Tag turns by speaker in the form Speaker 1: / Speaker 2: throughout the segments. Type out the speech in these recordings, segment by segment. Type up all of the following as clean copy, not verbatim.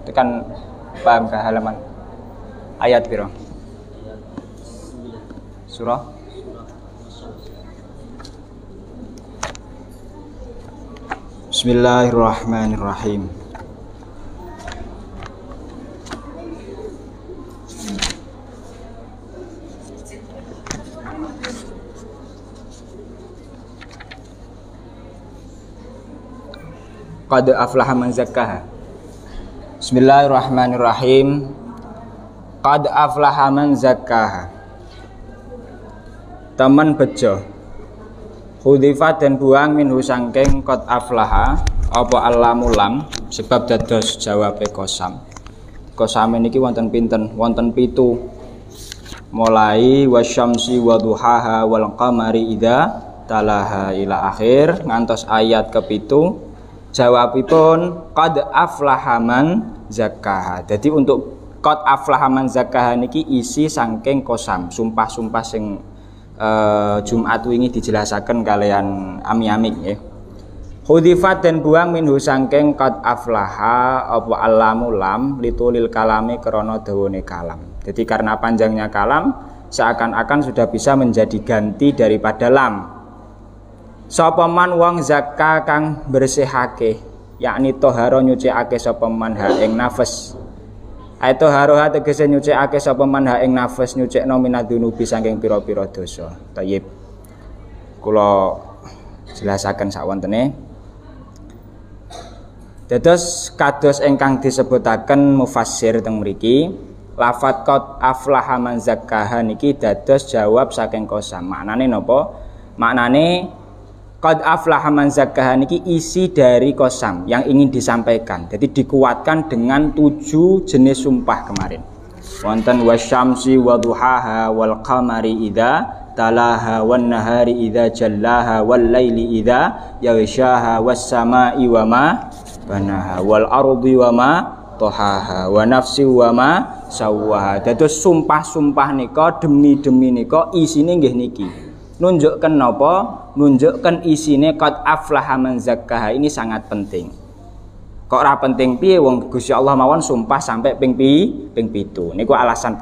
Speaker 1: Tekan paham ke halaman ayat piro? Surah Bismillahirrahmanirrahim. Qad aflaha man zakkaha. Bismillahirrahmanirrahim. Qad aflaha man zakkaha. Teman bejo. Khudifat dan buang minhu sangking qad aflaha apa allamulam sebab dados jawabe kosam. Kosam niki wonten pinten? Wonten 7. Mulai wasyamsi waduhaha wal qamari idza talaha ila akhir ngantos ayat ke-7. Jawabipun qad aflaha man zakkaha. Jadi untuk qad aflaha man zakkaha niki isi saking kosam, sumpah-sumpah sing Jumat wingi dijelasaken kalian ami-ami nggih. Khudifat dan buang minhu saking qad aflaha apa allamulam litulil kalami krana dawane kalam. Jadi karena panjangnya kalam seakan-akan sudah bisa menjadi ganti daripada lam. Sapa man wong zakka kang bersihake, yakni toharo nyucikake sapa man ha ing nafas. Aito haroha tegese nyucikake sapa man ha ing nafas nyucikno minadunubi saking pira-pira dosa. Thayyib. Kula jelasaken sawontene. Dados kados ingkang disebutaken mufassir teng mriki, lafadz qad aflaha man zakkaha niki dados jawab saking kosam. Maknane napa? Maknane qad aflaha man zakkaha niki isi dari kosam yang ingin disampaikan. Jadi dikuatkan dengan 7 jenis sumpah kemarin. Wonten wasyamsi waduhaha wal qamari idza talaha wan nahari idza jallaha wal laili idza yaghshaha was samai wa ma banaha wal ardi wa ma tahaha wa nafsi wa ma sawwaha. Dados sumpah-sumpah nika demi-demi nika isine nggih niki. Nunjukkan napa? Nunjukkan isine qad aflaha man zakkaha ini sangat penting. Kok ora penting piye wong Gusti Allah mawon sumpah sampai ping 7. Niku alasan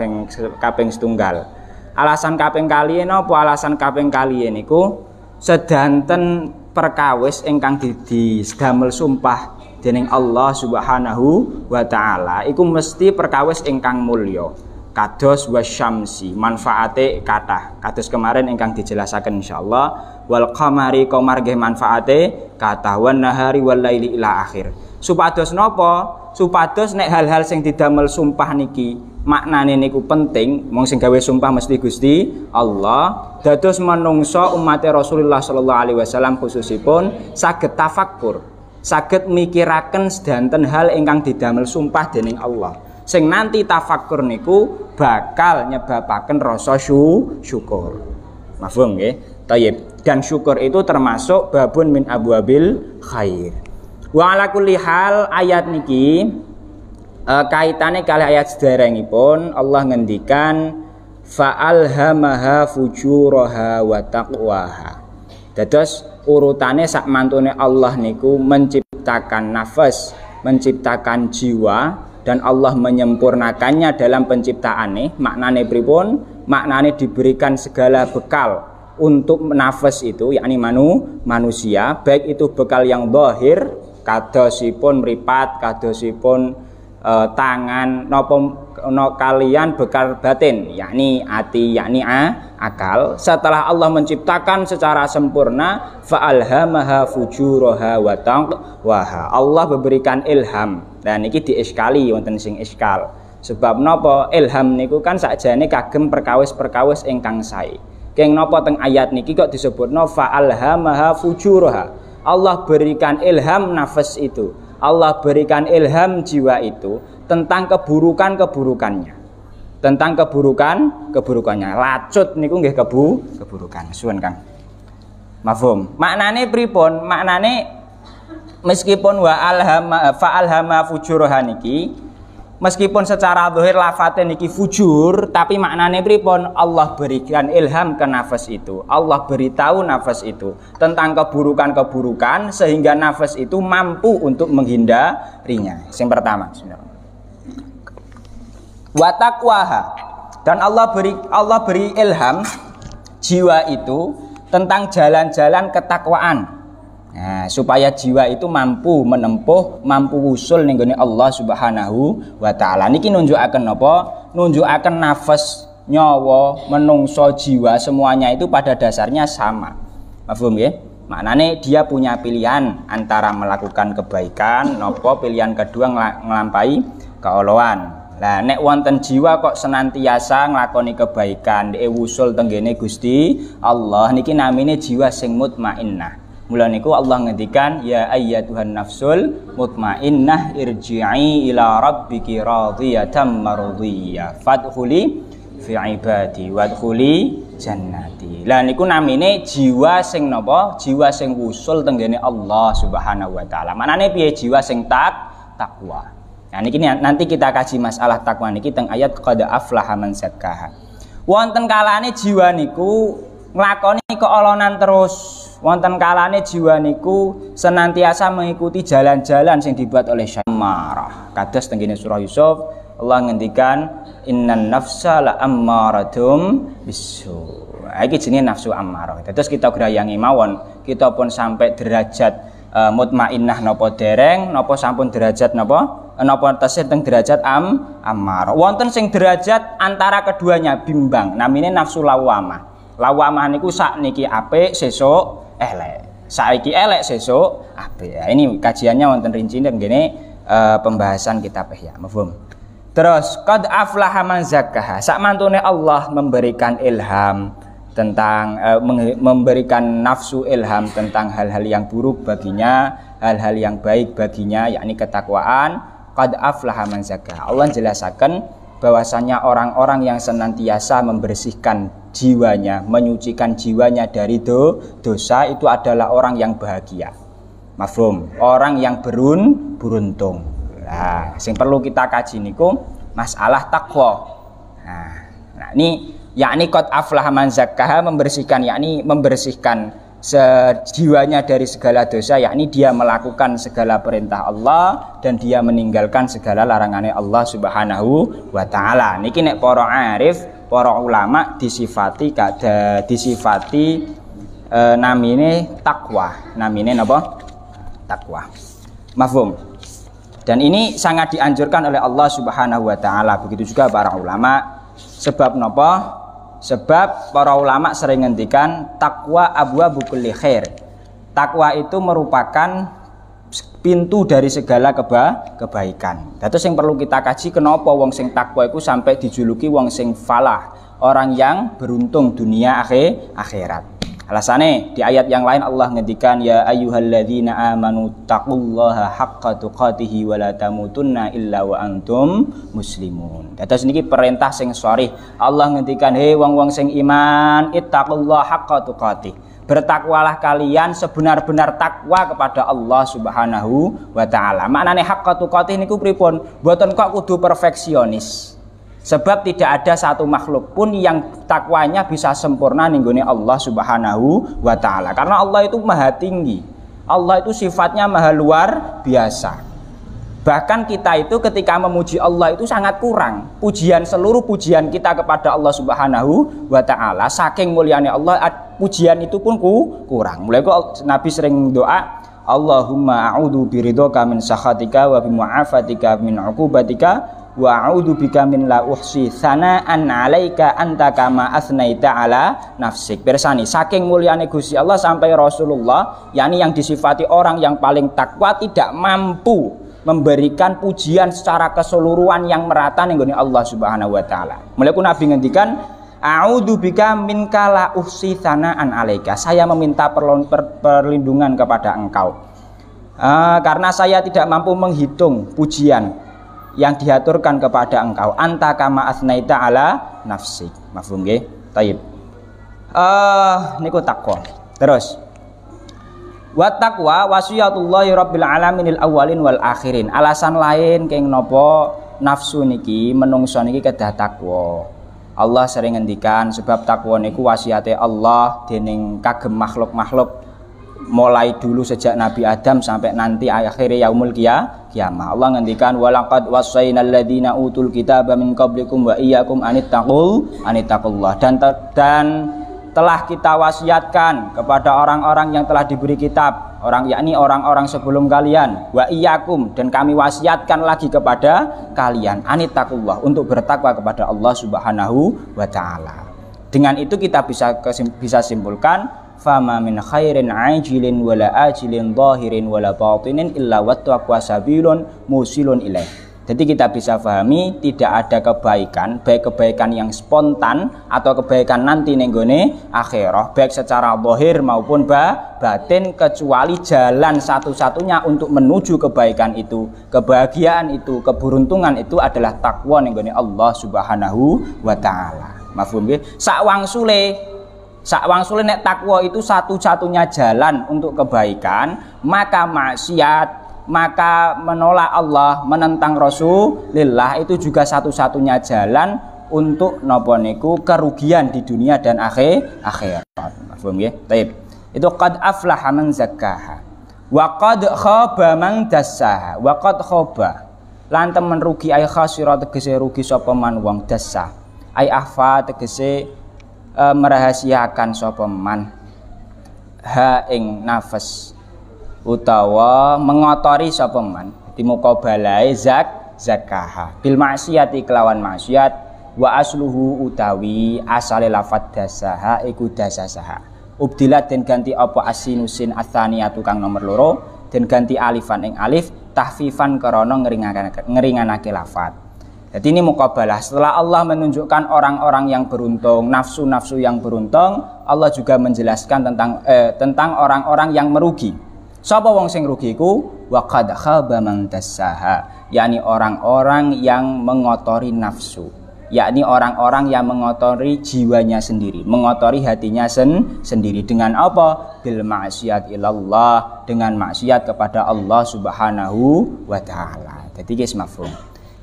Speaker 1: kaping setunggal. Alasan kaping kaliye napa? Alasan kaping kaliye niku sedanten perkawis ingkang didamel sumpah dening Allah Subhanahu wa taala iku mesti perkawis ingkang mulya. Kados wasyamsi manfaate kathah kados kemarin ingkang dijelasaken insyaallah wal qamari qamar nggih manfaate kathah wan nahari wal laili ila akhir. Supados napa? Supados nek hal-hal sing didamel sumpah niki maknane niku penting, wong sing gawe sumpah mesti Gusti Allah. Dados manungsa umat Rasulullah sallallahu alaihi wasallam khususipun saged tafakkur, saged mikiraken sedanten hal ingkang didamel sumpah dening Allah. Sing nanti tafakkur niku bakal nyebabaken rasa syukur. Mafhum nggih? Thayyib. Dan syukur itu termasuk babun min abwabil khair. Wa ala kulli hal ayat niki kaitane kali ayat sederengipun Allah ngendikan fa'alhamaha fujuraha wa taqwaha. Dados urutane sak mantune Allah niku menciptakan nafas, menciptakan jiwa dan Allah menyempurnakannya dalam penciptaannya. Maknane pripun? Maknane diberikan segala bekal untuk nafas itu, yakni manusia, baik itu bekal yang zahir, kadosipun mripat, kadosipun tangan, kalian bekal batin, yakni ati, yakni akal. Setelah Allah menciptakan secara sempurna, fa'alhamaha fujuraha wa taqwaha. Allah memberikan ilham. Dan niki diiskali wonten sing iskal. Sebab napa? Ilham niku kan sakjane kagem perkawis-perkawis ingkang sae. Keng napa teng ayat niki kok disebutno fa'alhamaha fujuraha. Allah berikan ilham nafas itu. Allah berikan ilham jiwa itu tentang keburukan-keburukannya. Tentang keburukannya. Lacut niku nggih keburukan. Suwun Kang. Mafhum. Maknane pripun? Maknane meskipun fa'alhama fujuraha niki, meskipun secara zahir lafate niki fujur, tapi maknane pripun? Allah berikan ilham ke nafas itu. Allah beritahu nafas itu tentang keburukan-keburukan sehingga nafas itu mampu untuk menghindarinya. Yang pertama, Wa taqwaha, dan Allah beri ilham jiwa itu tentang jalan-jalan ketakwaan. Nah, supaya jiwa itu mampu menempuh, mampu usul ning gone Allah Subhanahu wa taala. Niki nunjukaken napa? Nunjukaken nafas, nyawa, menungso, jiwa semuanya itu pada dasarnya sama. Paham nggih? Maknane dia punya pilihan antara melakukan kebaikan napa pilihan kedua nglampahi keoloan. Lah nek wonten jiwa kok senantiasa nglakoni kebaikan, dhek wusul tenggene Gusti Allah niki namine jiwa sing mutmainnah. Mula niku Allah ngendikan ya ayyatuhan nafsul mutmainnah irji'i ila rabbiki radhiyatan mardhiyah fadkhuli fi ibadi wadkhuli jannati. Lah niku namine jiwa sing napa? Jiwa sing wusul tenggene Allah Subhanahu wa taala. Manane piye jiwa sing takwa. Nah niki nanti kita kaji masalah takwa niki teng ayat qad aflaha man zakkaha. Wonten kalane jiwa niku nglakoni keolonan terus. Wonten kalane jiwa niku senantiasa mengikuti jalan-jalan sing dibuat oleh syaitan. Kados teng kene surah Yusuf Allah ngendikan innan nafsa la ammaratum bisu. Iki jenenge nafsu ammarah. Terus kita grayangi mawon, kita pun sampai derajat mutmainnah napa dereng, napa sampun derajat napa tasih teng derajat ammar. Wonten sing derajat antara keduanya bimbang, namine nafsu lawamah. Lawamah niku sakniki apik, sesuk elek. Saiki elek, sesuk apik. Ya, ini kajiannya wonten rincine ngene pembahasan kitab Ihya. Mafhum. Terus qad aflaha man zakkaha. Sak mantune Allah memberikan ilham tentang memberikan nafsu ilham tentang hal-hal yang buruk baginya, hal-hal yang baik baginya, yakni ketakwaan. Qad aflaha man zakkaha. Allah jelasaken bahwasanya orang-orang yang senantiasa membersihkan jiwanya, menyucikan jiwanya dari dosa itu adalah orang yang bahagia. Mafhum? Orang yang beruntung. Nah, yang perlu kita kaji niku masalah takwa. Nah, ini yakni qad aflaha man zakkaha, membersihkan, yakni membersihkan jiwanya dari segala dosa, yakni dia melakukan segala perintah Allah dan dia meninggalkan segala larangannya Allah Subhanahu wa taala. Niki nek para arif, para ulama disifati namine takwa. Namine napa? Takwa. Mafhum? Dan ini sangat dianjurkan oleh Allah Subhanahu wa taala. Begitu juga para ulama. Sebab napa? Sebab para ulama sering ngendikan takwa abwabu kulli khair. Takwa itu merupakan pintu dari segala kebaikan. Dados yang perlu kita kaji kenapa wong sing takwa itu sampai dijuluki wong sing falah, orang yang beruntung dunia akhirat. Alasannya di ayat yang lain Allah ngendikan ya ayyuhalladzina amanu taqullaha haqqa tuqatih wa la tamutunna illa wa antum muslimun. Dados niki perintah sing sharih. Allah ngendikan he wong-wong sing iman ittaqullaha haqqa tuqatih. Bertakwalah kalian sebenar-benar takwa kepada Allah Subhanahu wa taala. Maknane haqqa tuqatih niku pripun? Mboten kok kudu perfeksionis. Sebab tidak ada satu makhluk pun yang takwanya bisa sempurna ninggone Allah Subhanahu wa taala. Karena Allah itu maha tinggi. Allah itu sifatnya maha luar biasa. Bahkan kita itu ketika memuji Allah itu sangat kurang. Seluruh pujian kita kepada Allah Subhanahu wa taala saking mulianya Allah, pujian itu pun kurang. Mulai kok Nabi sering doa, Allahumma a'udzu biridhoka min sakhatika wa bimu'afatika min 'uqubatika wa a'udzu bika min la uhsi tsana'an 'alaika anta kama asnaita 'ala nafsik. Pirsani saking mulyane Gusti Allah sampai Rasulullah, yakni yang disifati orang yang paling takwa tidak mampu memberikan pujian secara keseluruhan yang merata ning Allah Subhanahu wa taala. Mulai Nabi ngendikan a'udzu bika minka la uhsi tsana'an 'alaika. Saya meminta perlindungan kepada engkau. Karena saya tidak mampu menghitung pujian yang diaturkan kepada engkau, anta kama asnaita ala nafsik. Mafhum nggih? Taib. Niku takwa. Terus wa taqwa wasiyatullahi rabbil alaminil awwalin wal akhirin. Alasan lain keng napa nafsu niki menungso niki kedah takwa. Allah sering ngendikan sebab takwa niku wasiate Allah dening kagem makhluk-makhluk mulai dulu sejak Nabi Adam sampai nanti akhir yaumul qiyamah. Allah ngendikan walaqad wassaynal ladzina utul kitaba min qablikum wa iyyakum anittaqullah, dan telah kita wasiatkan kepada orang-orang yang telah diberi kitab, yakni orang-orang sebelum kalian, wa iyyakum, dan kami wasiatkan lagi kepada kalian anittaqullah, untuk bertakwa kepada Allah Subhanahu wa taala. Dengan itu kita bisa simpulkan fama min khairin ajilin wala ajilin zahirin wala batinin illa wattaqwa sabilun musilun ilaih. Jadi kita bisa pahami tidak ada kebaikan, baik kebaikan yang spontan atau kebaikan nanti nenggone akhirah, baik secara zahir maupun batin, kecuali jalan satu-satunya untuk menuju kebaikan itu, kebahagiaan itu, keberuntungan itu adalah takwa nenggone Allah Subhanahu wa taala. Mafhum nggih? Sakwang sule nek takwa itu satu-satunya jalan untuk kebaikan, maka maksiat, maka menolak Allah, menentang Rasulullah itu juga satu-satunya jalan untuk napa niku kerugian di dunia dan akhirat. Paham ya? Baik. Itu qad aflaha man zakkaha wa qad khaba man dassaha. Wa qad khaba lan temen rugi ay khasira tegese rugi sapa man wong dassah. Ay ahfa tegese merahasiakan sapa man ha ing nafas utawa mengotori sapa man di muqabalae zakkaha bil maksiati kelawan maksiat wa asluhu utawi asale lafadz dasaha iku dasasaha ubdilat den ganti apa asinusin atsaniyatu kang nomor loro den ganti alifan ing alif tahfifan karana ngeringanake lafadz. Jadi ini muqabalah, setelah Allah menunjukkan orang-orang yang beruntung, nafsu-nafsu yang beruntung, Allah juga menjelaskan tentang orang-orang yang merugi. Sapa wong sing rugi iku wa qad khaba man dassaha, yakni orang-orang yang mengotori nafsu, yakni orang-orang yang mengotori jiwanya sendiri, mengotori hatinya sendiri dengan apa? Bil maksiat ilallah, dengan maksiat kepada Allah Subhanahu wa taala. Jadi guys mafhum.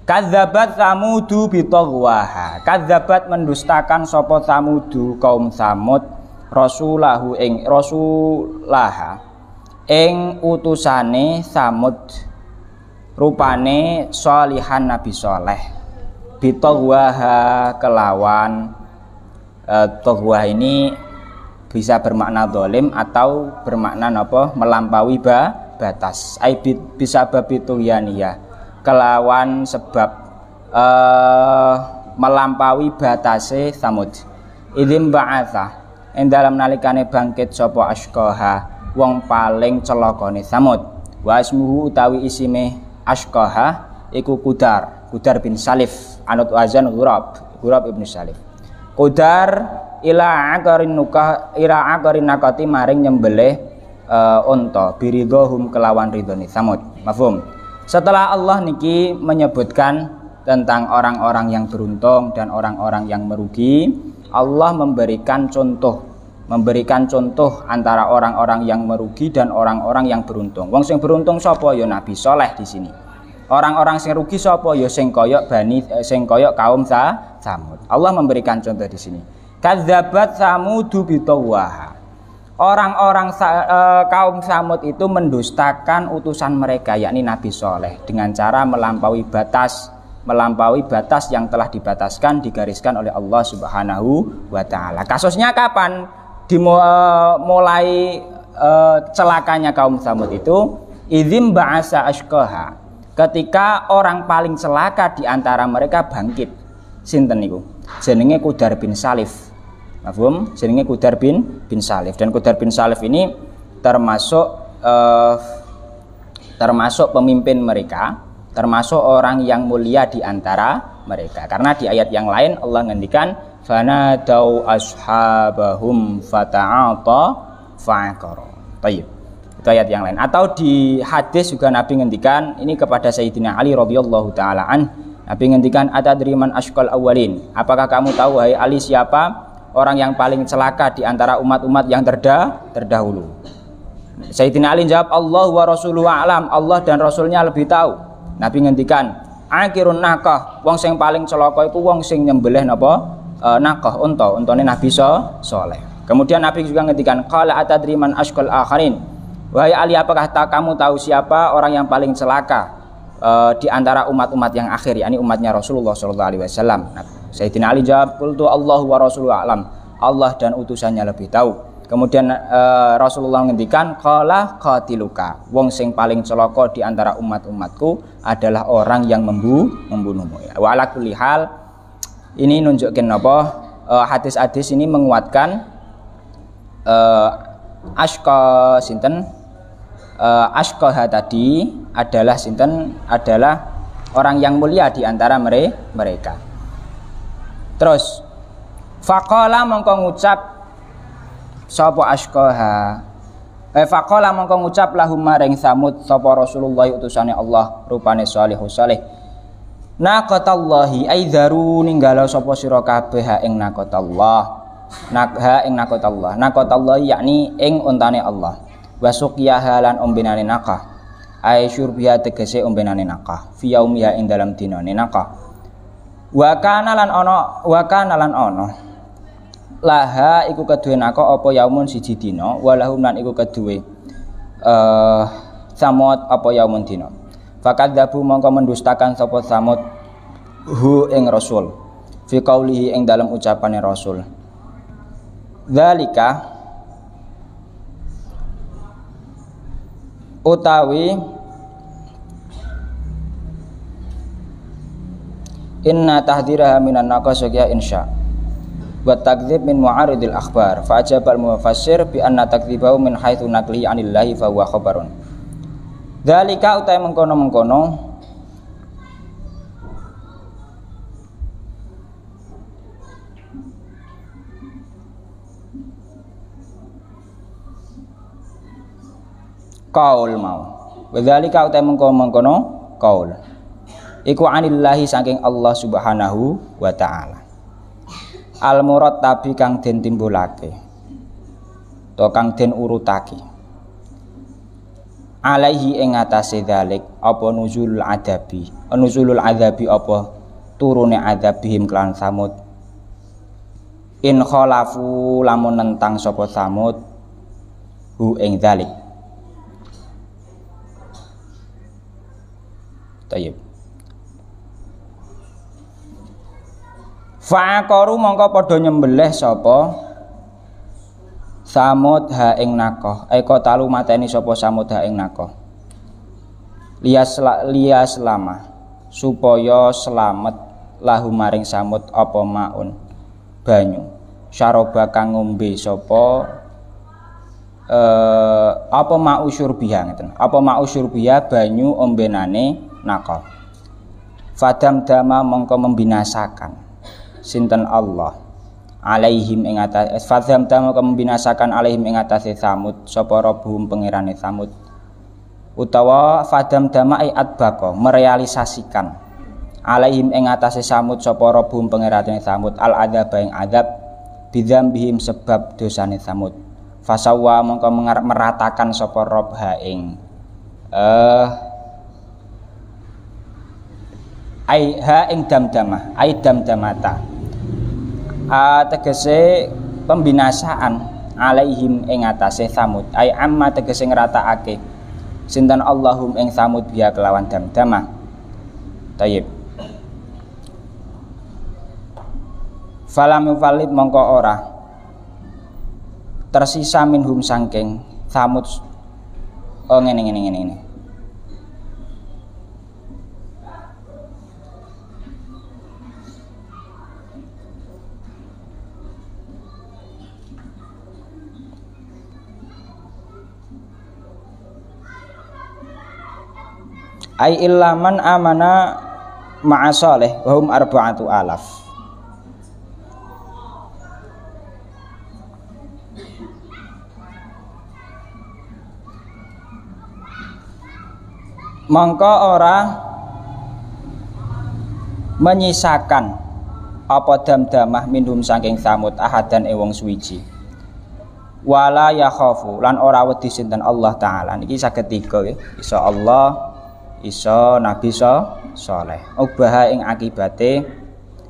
Speaker 1: Kadzabat Samudu bitaghwaha. Kadzabat mendustakan sapa Samudu kaum Samud rasulahu ing rasulaha ing utusane Samud rupane sholihan Nabi Saleh bitaghwaha kelawan taghwah ini bisa bermakna zalim atau bermakna napa melampaui batas. Ai bisa babituyaniyah kelawan sebab melampaui batase Samud. Idzim ba'atha ing dalam nalikane bangkit sapa Ashqaha wong paling celakane Samud. Wa ismuhu utawi isime Ashqaha iku Qudar bin Salif anut wazan Ghurab ibnu Salif. Qudar ila aqarin nakati maring nyembelih unta biridhahum kelawan ridhone Samud. Mafhum? Setelah Allah niki menyebutkan tentang orang-orang yang beruntung dan orang-orang yang merugi, Allah memberikan contoh antara orang-orang yang merugi dan orang-orang yang beruntung. Wong sing beruntung sapa ya Nabi Saleh di sini. Orang-orang sing rugi sapa ya sing kaya kaum Samud. Allah memberikan contoh di sini. Kadzabat Samudu bitaghwaha. Orang-orang kaum Samud itu mendustakan utusan mereka, yakni Nabi Saleh, dengan cara melampaui batas yang telah digariskan oleh Allah Subhanahu wa taala. Kasusnya kapan? Mulai celakanya kaum Samud itu idzim ba'asa ashqaha, ketika orang paling celaka di antara mereka bangkit. Sinten niku? Jenenge Qudar bin Salif. Mafhum? Jenenge Qudar bin Salif, dan Qudar bin Salif ini termasuk pemimpin mereka, termasuk orang yang mulia di antara mereka. Karena di ayat yang lain Allah ngendikan fanadau ashabahum fata'ata fa'aqara. Baik. Itu ayat yang lain. Atau di hadis juga Nabi ngendikan ini kepada Sayyidina Ali radhiyallahu taala an. Nabi ngendikan atadri man ashqal awwalin. Apakah kamu tahu hai Ali siapa orang yang paling celaka di antara umat-umat yang terdahulu? Sayyidina Ali jawab Allah wa rasuluhu a'lam, Allah dan rasulnya lebih tahu. Nabi ngendikan akhirun nakah, wong sing paling celaka iku wong sing nyembelih napa nakah untane Nabi Saleh. Kemudian Nabi juga ngendikan qala atadri man ashqal akharin. Wahai Ali, apakah kamu tahu siapa orang yang paling celaka di antara umat-umat yang akhir, yakni umatnya Rasulullah sallallahu alaihi wasallam. Nah, Sayyidina Ali jawab, qultu Allahu wa rasuluhu a'lam. Allah dan utusannya lebih tahu. Kemudian Rasulullah ngendikan qala qatiluka. Wong sing paling celaka di antara umat-umatku adalah orang yang membunuhmu. Ya. Wa ala kulli hal, ini nunjukin apa? Hadis-hadis ini menguatkan ashqa sinten ashqaha tadi adalah sinten, adalah orang yang mulia di antara mereka. Terus faqala mongko ngucap sapa ashqaha, faqala mongko ngucap lahum maring Samud sapa Rasulullah utusane Allah rupane salihus salih. Naqatallahi aidharu ninggalo sapa sira kabeh ing naqatallah. Nakha ing naqatallah. Naqatallah yakni ing untane Allah. Wasuqiyaha lan ombenane nakah. Ai syurbiha tegese ombenane nakah. Fi yaumiha ing dalam dinane nakah. Wa kana lan ana laha iku keduwe nakah apa yaumun siji dina, walahum lan iku keduwe Samud apa yaumun dina. Fakadzabu mongko mendustakan sapa Samud hu ing Rasul. Fi qaulihi ing dalam ucapane Rasul. Dzalika utawi inna tahdhiraha minan naqasya insya wa takdzib min mu'aridil akhbar fa ajabal mufassir bi anna takdzibahu min haitsu naqli anillahi fa huwa khabarun. Dzalika utawi mengkono-mengkono qaul mau. Wadzalika utai mengkono qaul. Iku anillahi saking Allah Subhanahu wa taala. Al murad tabi kang den timbulake. To kang den urutake. Alaihi ing atase dzalik apa nuzulul adabi. Nuzulul adabi apa turune adabihim kelan Samud. In khalafu lamun nentang sapa Samud hu ing dzalik. Tayyib. Fa'aqaru mongko padha nyembelih sapa Samud ha ing nakoh. Eko talu mateni sapa Samud ha ing nakoh. Lias lama supaya selamet lahu maring Samud apa maun banyu. Syaroba kang ngombe sapa apa mau syurbiha ngeten. Apa mau syurbiha banyu ombenane nakal. Fadam dama mongko membinasakan sinten Allah alaihim ing atas fadam dama mongko membinasakan alaihim ing atase Samud sapa rabbuhum pangerane Samud utawa fadam dama ai atbaqo merealisasikan alaihim ing atase Samud sapa rabbuhum pangerane Samud al adzab ing adzab bidzambihim sebab dosane Samud fasawwa mongko meratakan sapa rabb ha ing ai ha ing damdamah ai damdamata tegese pembinasaan alaihim ing atase Samud ai amma tegese ngratakake sinten Allahum ing Samud biya kelawan damdamah. Tayyib. Falam yufalid mongko ora tersisa minhum sangking Samud ngene ai illaman amana ma'a salih wa hum arba'atu alaf. Mongko ora menyisakan apa damdamah minhum saking Samud ahadan wong suwiji. Wala yakhafu lan ora wedi sinten Allah taala. Niki saged tiga nggih. Iso Allah, iso Nabi Saleh. Ubaha ing akibate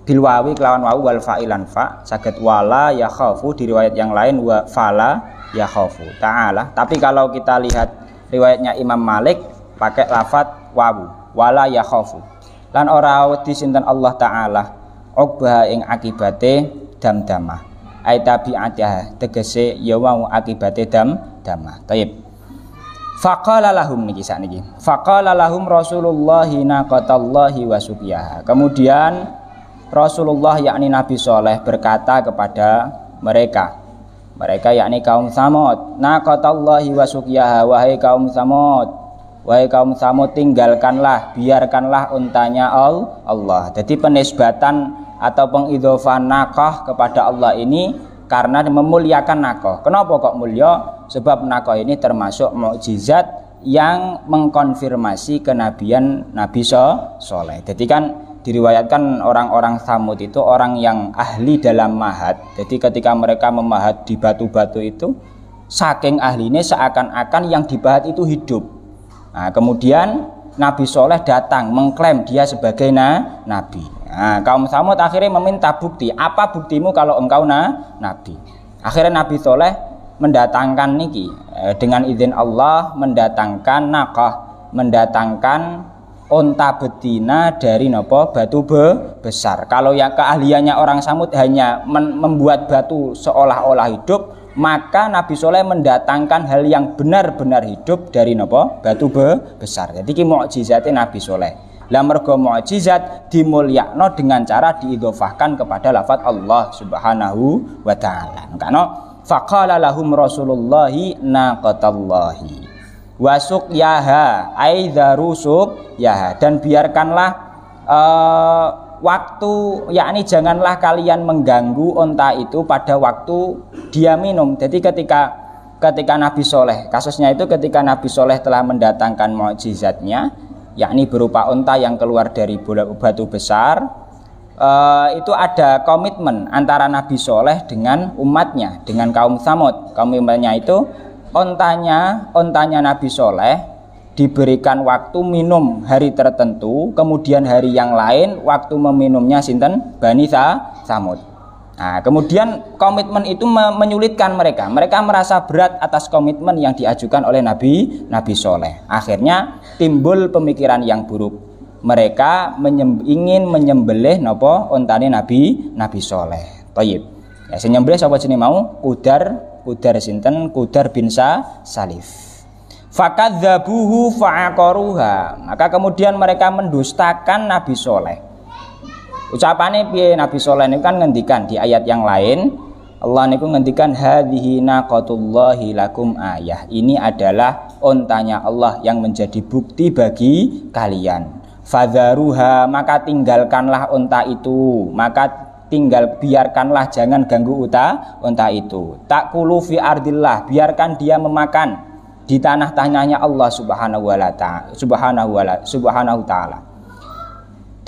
Speaker 1: bil wawi kelawan wawu wal fa'ilan fa saged wala ya khafu, di riwayat yang lain wa fala ya khafu ta'ala. Tapi kalau kita lihat riwayatnya Imam Malik pakai lafat wawu wala ya khafu, lan ora wedi sinten Allah taala uqbah ing akibate damdamah ai tabi'atah tegese ya wau akibate damdamah. Taib. Faqala lahum niki sakniki. Faqala lahum Rasulullah naqatallahi wa suqiyaha. Kemudian Rasulullah yakni Nabi Saleh berkata kepada mereka yakni kaum Samud, naqatallahi wa suqiyaha, wahai kaum Samud, wahai kaum Samud, tinggalkanlah, biarkanlah untanya Allah. Jadi penisbatan atau pengidhofan naqah kepada Allah ini karena memuliakan naqah. Kenapa kok mulia? Sebab naqah ini termasuk mukjizat yang mengkonfirmasi kenabian Nabi Saleh. Jadi kan diriwayatkan orang-orang Samud itu orang yang ahli dalam mahat. Jadi ketika mereka memahat di batu-batu itu, saking ahlinya seakan-akan yang dibahat itu hidup. Nah, kemudian Nabi Saleh datang mengklaim dia sebagai nabi. Nah, kaum Samud akhirnya meminta bukti. Apa buktimu kalau engkau nabi? Akhirnya Nabi Saleh mendatangkan niki dengan izin Allah, mendatangkan naqah, mendatangkan unta betina dari batu besar. Kalau yang keahliannya orang Samud hanya membuat batu seolah-olah hidup, maka Nabi Saleh mendatangkan hal yang benar-benar hidup dari batu besar. Jadi ki mukjizatnya Nabi Saleh. Lah mergo mukjizat dimulyakno dengan cara diidhofahkan kepada lafaz Allah Subhanahu wa taala. Karena faqala lahum Rasulullahi naqatallahi wa suqyaha ai dzaru suqyaha, dan biarkanlah waktu, yakni janganlah kalian mengganggu unta itu pada waktu dia minum. Jadi ketika Nabi Saleh, kasusnya itu ketika Nabi Saleh telah mendatangkan mukjizatnya, yakni berupa unta yang keluar dari batu besar, itu ada komitmen antara Nabi Saleh dengan umatnya, dengan kaum Samud. Komitmennya itu ontanya Nabi Saleh diberikan waktu minum hari tertentu, kemudian hari yang lain waktu meminumnya sinten Bani Samud. Nah, kemudian komitmen itu menyulitkan mereka. Mereka merasa berat atas komitmen yang diajukan oleh Nabi Saleh. Akhirnya timbul pemikiran yang buruk. Mereka ingin menyembelih ontane Nabi Saleh. Thayyib. Ya, senyembelih sapa jenenge mau? Qudar sinten? Qudar bin Salif. Fakadzabuhu fa'aqaruha. Maka kemudian mereka mendustakan Nabi Saleh. Ucapannya piye? Nabi Saleh ini kan ngendikan di ayat yang lain, Allah niku ngendikan hadhihi naqatullahi lakum ayah. Ini adalah ontanya Allah yang menjadi bukti bagi kalian. Fadharuha, maka tinggalkanlah unta itu, maka biarkanlah, jangan ganggu unta itu. Takulu fi ardillah, biarkan dia memakan di tanahnya Allah Subhanahu wa taala.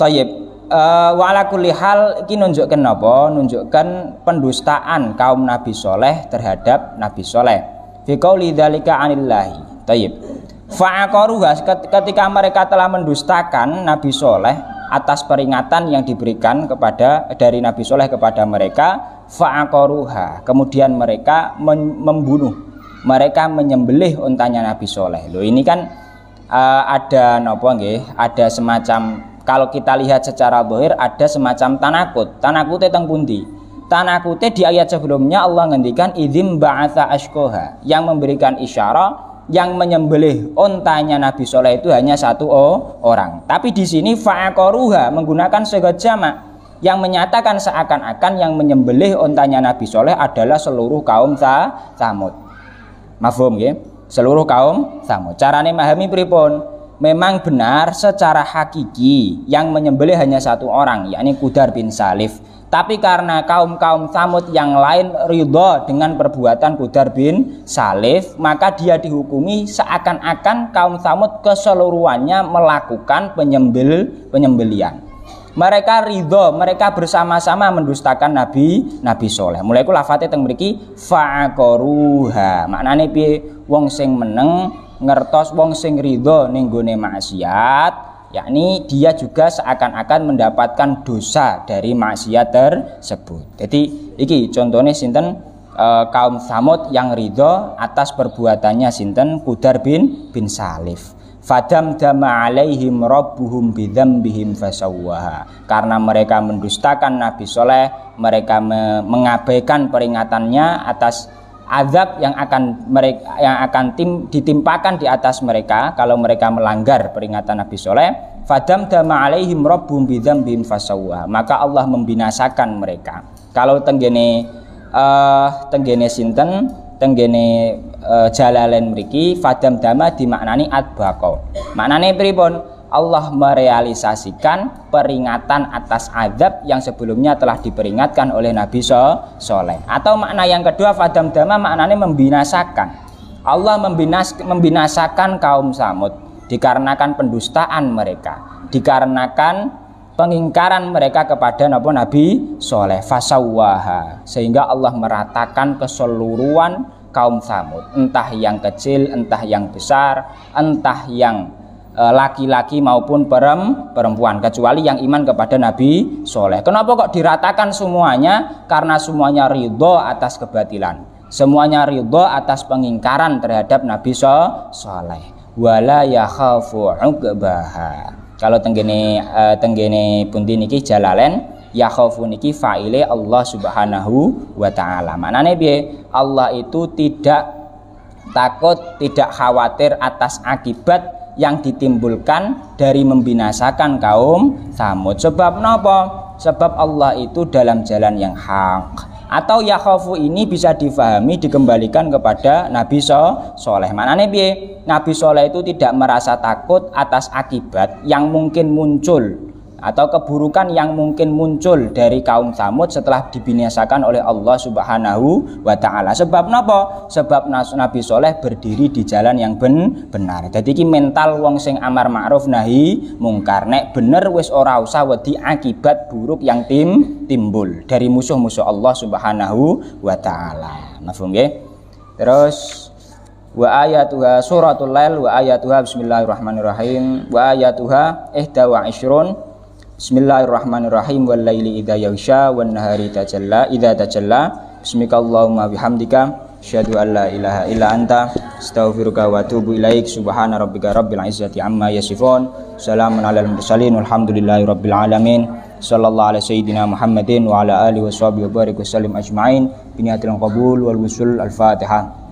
Speaker 1: Thayyib. Wa ala kulli hal iki nunjukkan apa? Nunjukkan pendustaan kaum Nabi Saleh terhadap Nabi Saleh. Fi qauli dzalika anillahi. Thayyib. Fa'aqaruha, ketika mereka telah mendustakan Nabi Saleh atas peringatan yang diberikan dari Nabi Saleh kepada mereka, fa'aqaruha, kemudian mereka membunuh, mereka menyembelih untanya Nabi Saleh. Loh, ini kan ada ada semacam, kalau kita lihat secara zahir ada semacam tanakute teng pundi? Tanakute di ayat sebelumnya Allah ngendikan idzim ba'atsa ashqaha, yang memberikan isyarat yang menyembelih ontanya Nabi Saleh itu hanya satu orang. Tapi di sini fa'aqaruha menggunakan sigat jamak yang menyatakan seakan-akan yang menyembelih ontanya Nabi Saleh adalah seluruh kaum Samud. Mafhum nggih? Seluruh kaum Samud. Carane memahami pripun? Memang benar secara hakiki yang menyembelih hanya satu orang, yakni Qudar bin Salif. Tapi karena kaum-kaum Samud yang lain ridha dengan perbuatan Qudar bin Salif, maka dia dihukumi seakan-akan kaum Samud keseluruhannya melakukan penyembelian. Mereka ridha, mereka bersama-sama mendustakan Nabi Saleh. Mulai ku lafate teng mriki fa'aqaruha. Maknane piye? Wong sing meneng ngertos wong sing ridha ning gone maksiat yakni dia juga seakan-akan mendapatkan dosa dari maksiat tersebut. Jadi iki contohnya sinten kaum Tsamud yang ridho atas perbuatannya sinten Qudar bin Salif. Fadam dama alaihim rabbuhum bidzambihim fasawwaha. Karena mereka mendustakan Nabi Soleh, mereka mengabaikan peringatannya atas azab yang akan ditimpakan di atas mereka kalau mereka melanggar peringatan Nabi Soleh. Fadam dama alaihim rabbuhum bidzambihim fasawwaha. Maka Allah membinasakan mereka. Kalau tenggene sinten tenggene Jalalain mriki fadam dama dimaknani adbaqo. Maknane pripun? Allah merealisasikan peringatan atas azab yang sebelumnya telah diperingatkan oleh Nabi Soleh. Atau makna yang kedua fadam dama maknane membinasakan. Allah membinasakan kaum Tsamud dikarenakan pendustaan mereka, dikarenakan pengingkaran mereka kepada Nabi Soleh, fasawwaha, sehingga Allah meratakan keseluruhan kaum Tsamud, entah yang kecil, entah yang besar, entah yang laki-laki maupun perempuan, kecuali yang iman kepada Nabi Soleh. Kenapa kok diratakan semuanya? Karena semuanya ridho atas kebatilan, semuanya ridho atas pengingkaran terhadap Nabi Soleh. Wala yakhafu uqbaha. Kalau tenggene pundi niki Jalalain, yakhafu niki fa'ile Allah Subhanahu wa taala. Maknane piye? Allah itu tidak takut, tidak khawatir atas akibat yang ditimbulkan dari membinasakan kaum Tsamud. Sebab napa? Sebab Allah itu dalam jalan yang hak. Atau yakhafu ini bisa difahami dikembalikan kepada Nabi Soleh. Maknane piye? Nabi Soleh itu tidak merasa takut atas akibat yang mungkin muncul atau keburukan yang mungkin muncul dari kaum Tsamud setelah dibinasakan oleh Allah Subhanahu wa taala. Sebab napa? Sebab Nabi Soleh berdiri di jalan yang benar. Jadi iki mental wong sing amar ma'ruf nahi mungkar. Nek bener wis ora usah wedi akibat buruk yang timbul dari musuh-musuh Allah Subhanahu wa taala. Mafhum nggih? Terus wa ayatuha suratul lail wa ayatuha bismillahirrahmanirrahim wa ayatuha 21 Bismillahirrahmanirrahim wal laili idza yaghsha wan nahari idza tajalla bismikallahumma bihamdika asyhadu an la ilaha illa anta astaghfiruka wa atubu ilaik subhana rabbika rabbil izzati amma yasifun salamun alal mursalin walhamdulillahi rabbil alamin sallallahu alaihi sayyidina Muhammadin wa ala alihi washabihi wa barik wasallim ajmain biniatil qabul wal wusul al-fatihah.